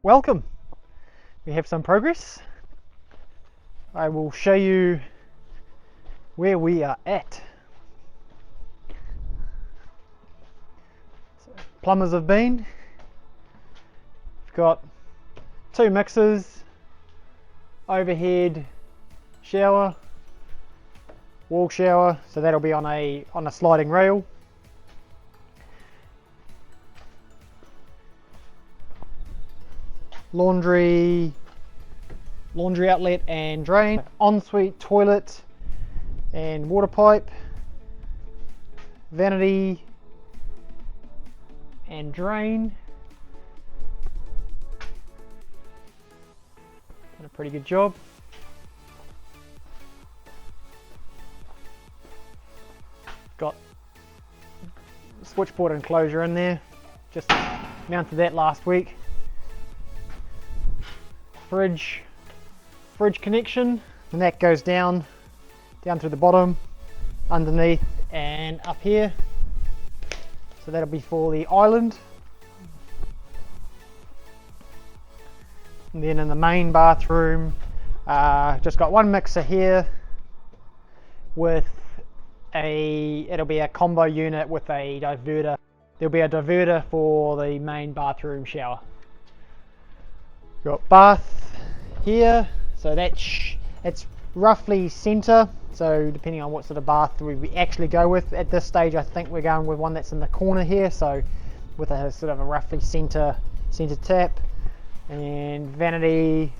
welcome. We have some progress. I will show you where we are at. So, plumbers have been. We've got 2 mixers, overhead shower, wall shower, so that'll be on a sliding rail. Laundry outlet and drain, ensuite toilet and water pipe, vanity and drain. Done a pretty good job. Got switchboard enclosure in there, just mounted that last week. Fridge connection, and that goes down through the bottom, underneath and up here, so that'll be for the island. And then in the main bathroom, just got 1 mixer here with it'll be a combo unit with a diverter. There'll be a diverter for the main bathroom shower. Got bath here, so it's roughly centre, so depending on what sort of bath we actually go with. At this stage I think we're going with one that's in the corner here, so with a sort of a roughly centre tap, and vanity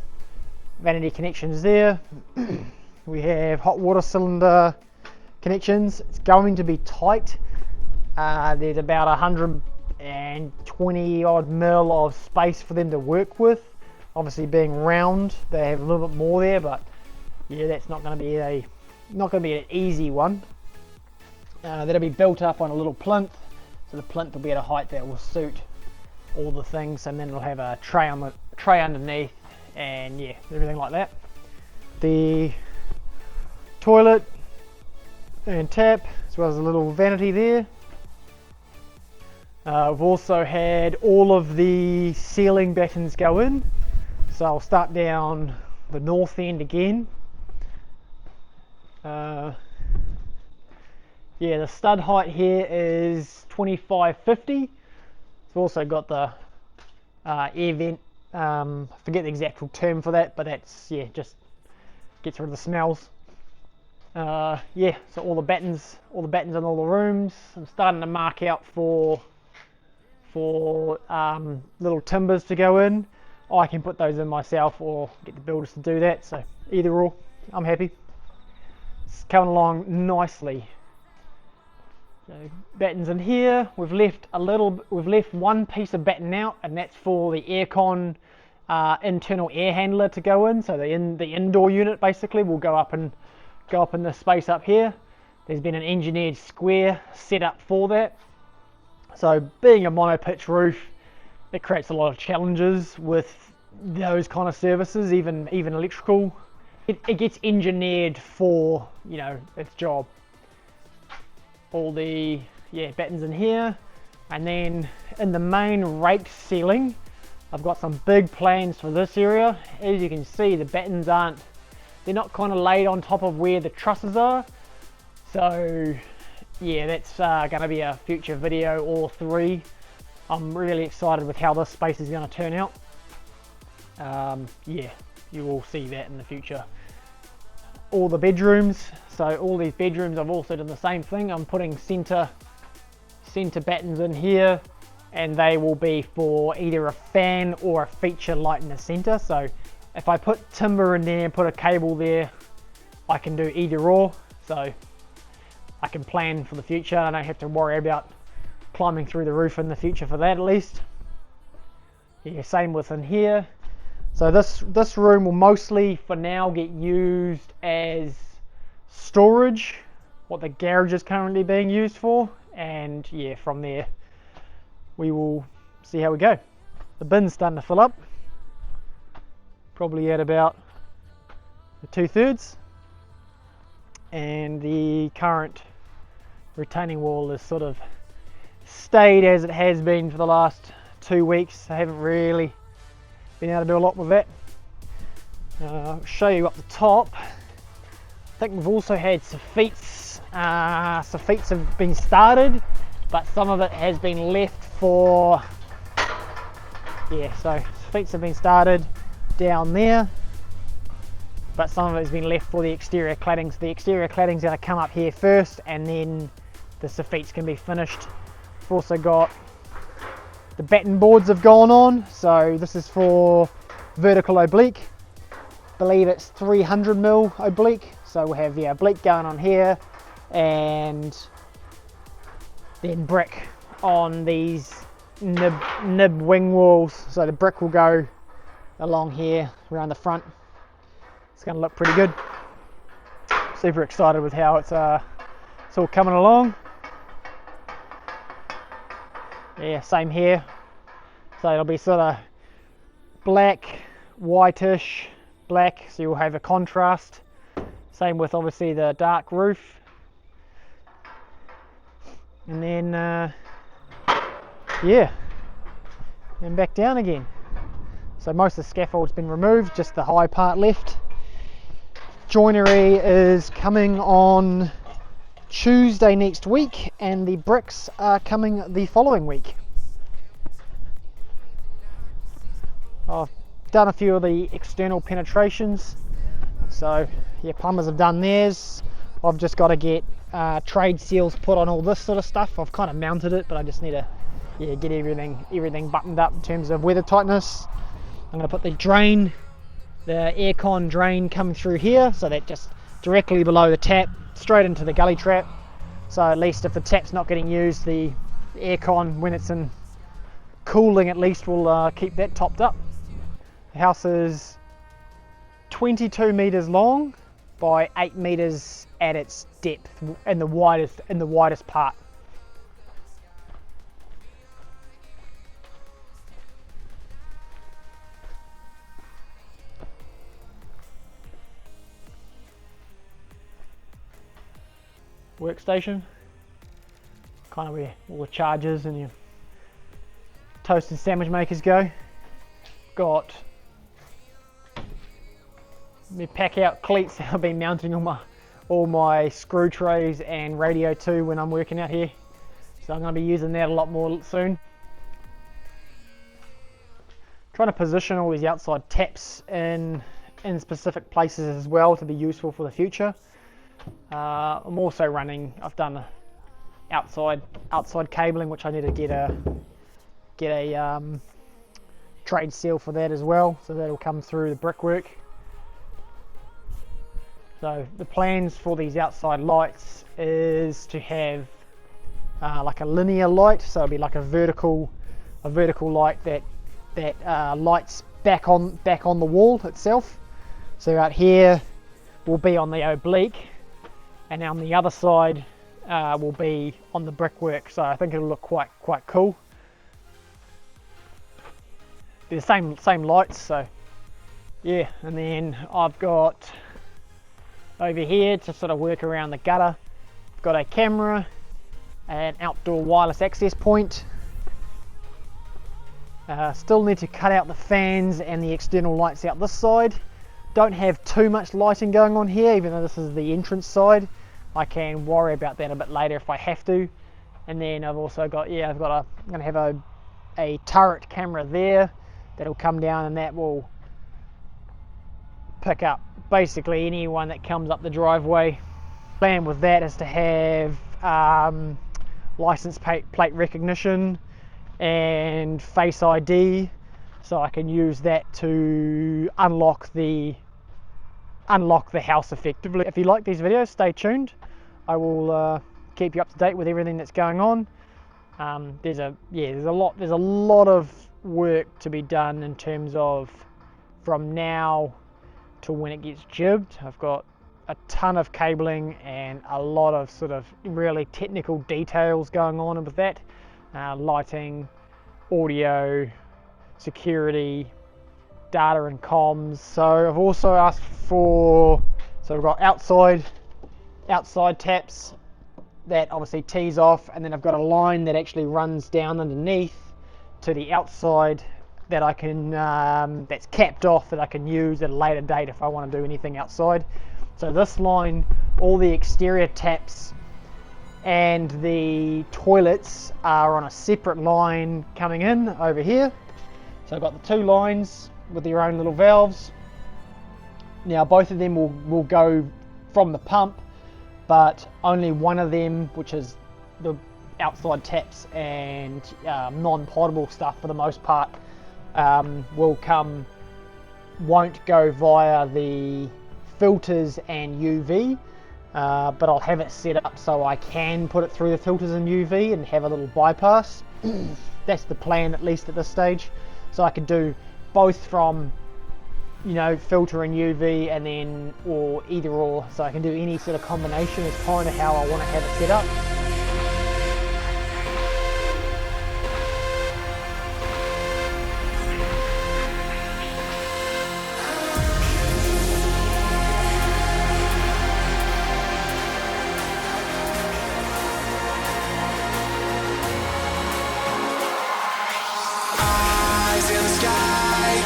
connections there. We have hot water cylinder connections. It's going to be tight. There's about 120 odd mil of space for them to work with. Obviously, being round, they have a little bit more there, but yeah, that's not going to be an easy one. That'll be built up on a little plinth, so the plinth will be at a height that will suit all the things, and then it'll have a tray underneath, and yeah, everything like that. The toilet and tap, as well as a little vanity there. We've also had all of the ceiling battens go in. So I'll start down the north end again. Yeah, the stud height here is 2550. We've also got the air vent. I forget the exact term for that, but that's, yeah, just gets rid of the smells. Yeah, so all the battens in all the rooms. I'm starting to mark out for little timbers to go in. I can put those in myself or get the builders to do that, so either or, I'm happy. It's coming along nicely. So battens in here. We've left 1 piece of batten out, and that's for the aircon internal air handler to go in. So the indoor unit basically will go up in this space up here. There's been an engineered square set up for that. So being a mono-pitch roof, it creates a lot of challenges with those kind of services, even electrical. It gets engineered for, you know, its job. All the battens in here, and then in the main raked ceiling, I've got some big plans for this area. As you can see, the battens they're not kind of laid on top of where the trusses are. So yeah, that's going to be a future video, all 3. I'm really excited with how this space is going to turn out. Yeah, you will see that in the future. All the bedrooms, so all these bedrooms I've also done the same thing. I'm putting centre battens in here, and they will be for either a fan or a feature light in the centre. So if I put timber in there and put a cable there, I can do either or, so I can plan for the future. I don't have to worry about climbing through the roof in the future for that, at least. Yeah, same within here. So this room will mostly for now get used as storage, what the garage is currently being used for, and yeah, from there we will see how we go. The bin's starting to fill up, probably at about 2/3, and the current retaining wall is sort of stayed as it has been for the last 2 weeks. I haven't really been able to do a lot with that. I'll show you up the top. I think we've also had soffits. Soffits have been started, but some of it has been left for, yeah, so soffits have been started down there, but some of it has been left for the exterior cladding. So the exterior cladding's going to come up here first, and then the soffits can be finished. We've also got the batten boards have gone on, so this is for vertical oblique. I believe it's 300mm oblique, so we'll have the oblique going on here, and then brick on these nib wing walls. So the brick will go along here around the front. It's going to look pretty good. Super excited with how it's all coming along. Yeah, same here. So it'll be sort of black, whitish, black, so you'll have a contrast. Same with obviously the dark roof. And then, yeah, and back down again. So most of the scaffold's been removed, just the high part left. Joinery is coming on Tuesday next week, and the bricks are coming the following week. I've done a few of the external penetrations, so yeah, plumbers have done theirs. I've just got to get trade seals put on all this sort of stuff. I've kind of mounted it, but I just need to get everything buttoned up in terms of weather tightness. I'm going to put the drain, the aircon drain coming through here, so that just directly below the tap, straight into the gully trap. So at least if the tap's not getting used, the aircon, when it's in cooling, at least will keep that topped up. The house is 22 meters long by 8 meters at its depth in the widest part. Workstation, kind of where all the chargers and your toast and sandwich makers go. Got my pack out cleats that I've been mounting all my screw trays and radio to when I'm working out here, so I'm going to be using that a lot more soon. Trying to position all these outside taps in specific places as well to be useful for the future. I'm also running, I've done outside cabling, which I need to get a trade seal for that as well, so that'll come through the brickwork. So the plans for these outside lights is to have like a linear light, so it'll be like a vertical light that lights back on the wall itself. So out here will be on the oblique, and on the other side will be on the brickwork. So I think it'll look quite cool. Be the same lights. So yeah, and then I've got over here to sort of work around the gutter. I've got a camera, an outdoor wireless access point. Still need to cut out the fans and the external lights out this side. Don't have too much lighting going on here, even though this is the entrance side. I can worry about that a bit later if I have to. And then I've also got, I'm going to have a turret camera there that'll come down, and that will pick up basically anyone that comes up the driveway. Plan with that is to have license plate recognition and Face ID, so I can use that to unlock the house effectively. If you like these videos, stay tuned. I will keep you up to date with everything that's going on. There's a lot of work to be done in terms of from now to when it gets jibbed. I've got a ton of cabling and a lot of sort of really technical details going on with that. Lighting, audio, security, data and comms. So I've also asked for, so we've got outside taps that obviously tees off, and then I've got a line that actually runs down underneath to the outside that I can, that's capped off, that I can use at a later date if I want to do anything outside. So this line, all the exterior taps and the toilets are on a separate line coming in over here. So I've got the two lines with their own little valves. Now both of them will go from the pump, but only one of them, which is the outside taps and non-potable stuff for the most part, won't go via the filters and UV, but I'll have it set up so I can put it through the filters and UV and have a little bypass. That's the plan, at least at this stage. So I could do both from, you know, filter and UV, and then, or either or, so I can do any sort of combination is kind of how I want to have it set up.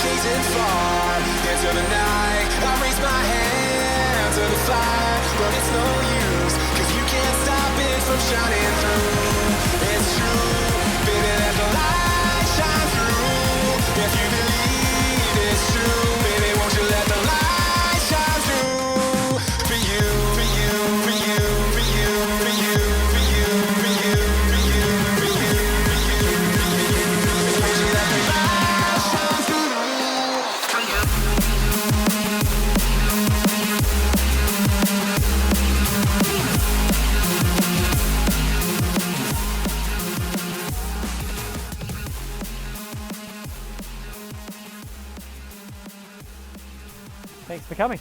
Gazing far into the night, I raise my hand to the fire, but it's no use, cause you can't stop it from shining through. It's true, baby, let the light shine through. If you believe it's true, baby, won't you let the light shine through? For you, for you, for you, for you, for you, for you, for you, for you, for you, for you, for you, won't you let the light shine through? Thanks for coming.